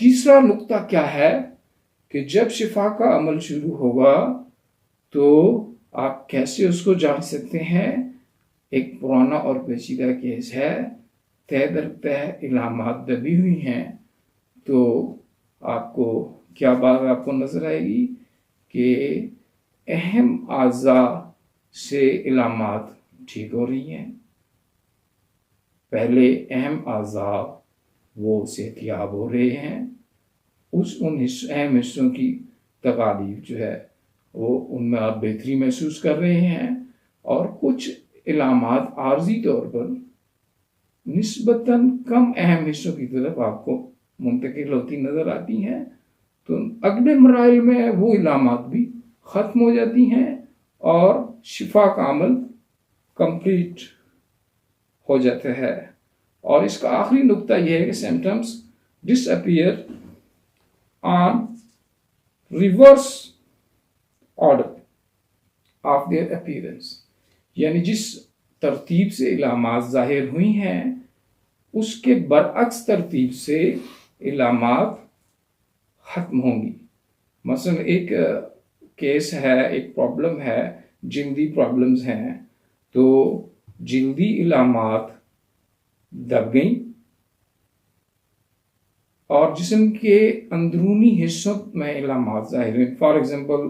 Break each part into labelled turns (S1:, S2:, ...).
S1: تیسرا نقطہ کیا ہے کہ جب شفا کا عمل شروع ہوگا تو آپ کیسے اس کو جان سکتے ہیں؟ ایک پرانا اور پیچیدہ کیس ہے، تہ در تہ علامات دبی ہوئی ہیں، تو آپ کو کیا بات آپ کو نظر آئے گی کہ اہم اعضاء سے علامات ٹھیک ہو رہی ہیں، پہلے اہم اعضاء وہ صحت یاب ہو رہے ہیں، ان اہم حصوں کی تکالیف جو ہے وہ ان میں آپ بہتری محسوس کر رہے ہیں، اور کچھ علامات عارضی طور پر نسبتاً کم اہم حصوں کی طرف آپ کو منتقل ہوتی نظر آتی ہیں، تو اگلے مراحل میں وہ علامات بھی ختم ہو جاتی ہیں اور شفا کا عمل کمپلیٹ ہو جاتا ہے۔ اور اس کا آخری نقطہ یہ ہے کہ symptoms disappear on reverse order of their appearance, یعنی جس ترتیب سے علامات ظاہر ہوئی ہیں اس کے برعکس ترتیب سے علامات ختم ہوں گی۔ مثلا ایک کیس ہے، ایک پرابلم ہے، جلدی پرابلمز ہیں، تو جلدی علامات دب گئیں اور جسم کے اندرونی حصوں میں علامات ظاہر ہوئیں۔ فار ایگزامپل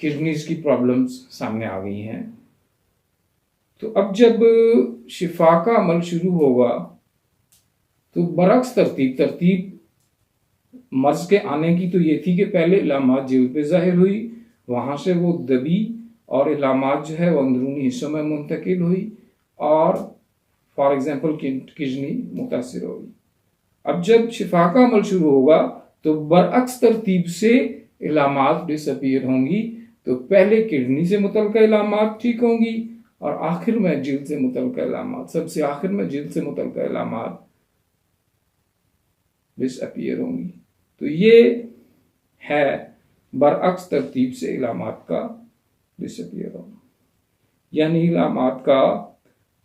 S1: کڈنیز کی پرابلمز سامنے آ گئی ہیں، تو اب جب شفا کا عمل شروع ہوگا تو برعکس ترتیب مرض کے آنے کی تو یہ تھی کہ پہلے علامات جلد پہ ظاہر ہوئی، وہاں سے وہ دبی اور علامات جو ہے وہ اندرونی حصوں میں منتقل ہوئی اور فار ایگزامپل کڈنی متاثر ہوگی۔ اب جب شفا کا عمل شروع ہوگا تو برعکس ترتیب سے علامات ڈس اپیئر ہوں گی، تو پہلے کڈنی سے متعلقہ علامات ٹھیک ہوں گی اور آخر میں جلد سے متعلقہ علامات، سب سے آخر میں جلد سے متعلقہ علامات ڈس اپیئر ہوں گی۔ تو یہ ہے برعکس ترتیب سے علامات کا ڈس اپیئر ہونا، یعنی علامات کا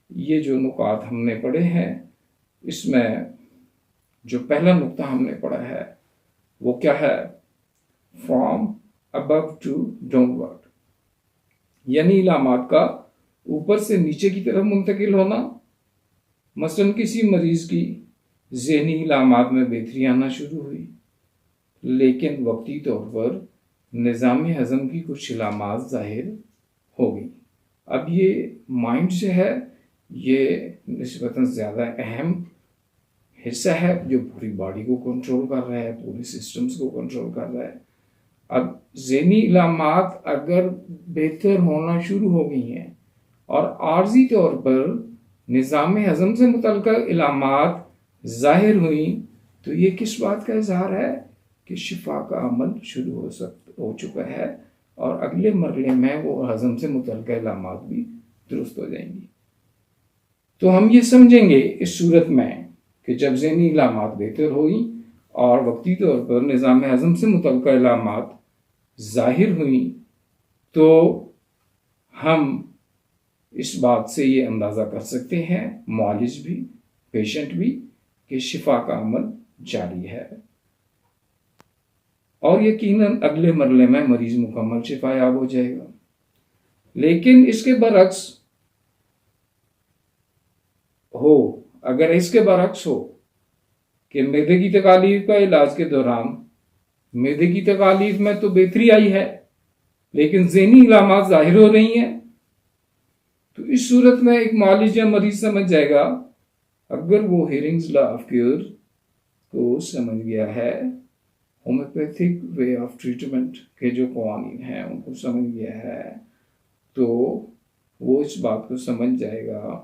S1: یہ جو نکات ہم نے پڑھے ہیں، اس میں جو پہلا نقطہ ہم نے پڑھا ہے وہ کیا ہے؟ فرام above to downward، یعنی علامات کا اوپر سے نیچے کی طرف منتقل ہونا۔ مثلا کسی مریض کی ذہنی علامات میں بہتری آنا شروع ہوئی، لیکن وقتی طور پر نظام ہضم کی کچھ علامات ظاہر ہو گئی۔ اب یہ مائنڈ سے ہے، یہ نسبتاً زیادہ اہم حصہ ہے جو پوری باڈی کو کنٹرول کر رہا ہے، پورے سسٹمز کو کنٹرول کر رہا ہے۔ اب ذہنی علامات اگر بہتر ہونا شروع ہو گئی ہیں اور عارضی طور پر نظام ہضم سے متعلقہ علامات ظاہر ہوئیں، تو یہ کس بات کا اظہار ہے کہ شفا کا عمل شروع ہو چکا ہے اور اگلے مرحلے میں وہ ہضم سے متعلقہ علامات بھی درست ہو جائیں گی۔ تو ہم یہ سمجھیں گے اس صورت میں کہ جب ذہنی علامات بہتر ہوئیں اور وقتی طور پر نظام ہضم سے متعلقہ علامات ظاہر ہوئیں، تو ہم اس بات سے یہ اندازہ کر سکتے ہیں، معالج بھی پیشنٹ بھی، کہ شفا کا عمل جاری ہے اور یقیناً اگلے مرحلے میں مریض مکمل شفا یاب ہو جائے گا۔ لیکن اس کے برعکس ہو، اگر اس کے برعکس ہو کہ معدے کی تکالیف کا علاج کے دوران معدے کی تکالیف میں تو بہتری آئی ہے لیکن ذہنی علامات ظاہر ہو رہی ہیں، تو اس صورت میں ایک معالج یا مریض سمجھ جائے گا، اگر وہ ہیرنگز لا آف کیور کو سمجھ گیا ہے، ہومیوپیتھک وے آف ٹریٹمنٹ کے جو قوانین ہیں ان کو سمجھ گیا ہے، تو وہ اس بات کو سمجھ جائے گا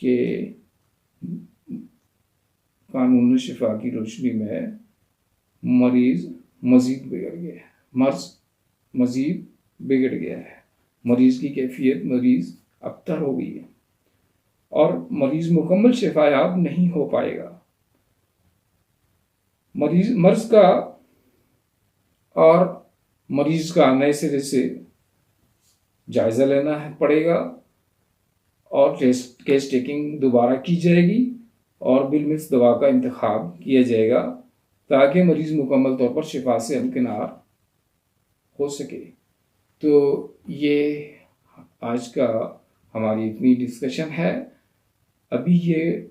S1: کہ قانون شفا کی روشنی میں مریض مزید بگڑ گیا ہے، مرض مزید بگڑ گیا ہے، مریض کی کیفیت مریض ابتر ہو گئی ہے اور مریض مکمل شفا یاب نہیں ہو پائے گا۔ مرض کا اور مریض کا نئے سرے سے جائزہ لینا پڑے گا اور کیس ٹیکنگ دوبارہ کی جائے گی اور بالمثل دوا کا انتخاب کیا جائے گا تاکہ مریض مکمل طور پر شفا سے ہمکنار ہو سکے۔ تو یہ آج کا ہماری اتنی ڈسکشن ہے۔ ابھی یہ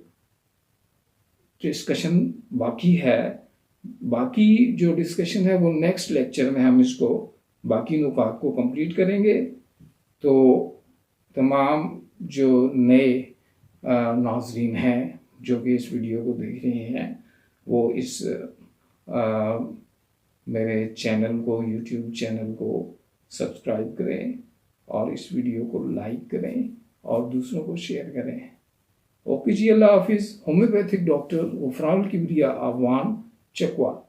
S1: ڈسکشن باقی ہے، باقی جو ڈسکشن ہے وہ نیکسٹ لیکچر میں ہم اس کو باقی نکات کو کمپلیٹ کریں گے۔ تو تمام جو نئے ناظرین ہیں جو کہ اس ویڈیو کو دیکھ رہے ہیں وہ اس میرے چینل کو، یوٹیوب چینل کو سبسکرائب کریں اور اس ویڈیو کو لائک کریں اور دوسروں کو شیئر کریں۔ اوکے جی، اللہ حافظ۔ ہومیوپیتھک ڈاکٹر غفران الکبریہ آوان چکوا۔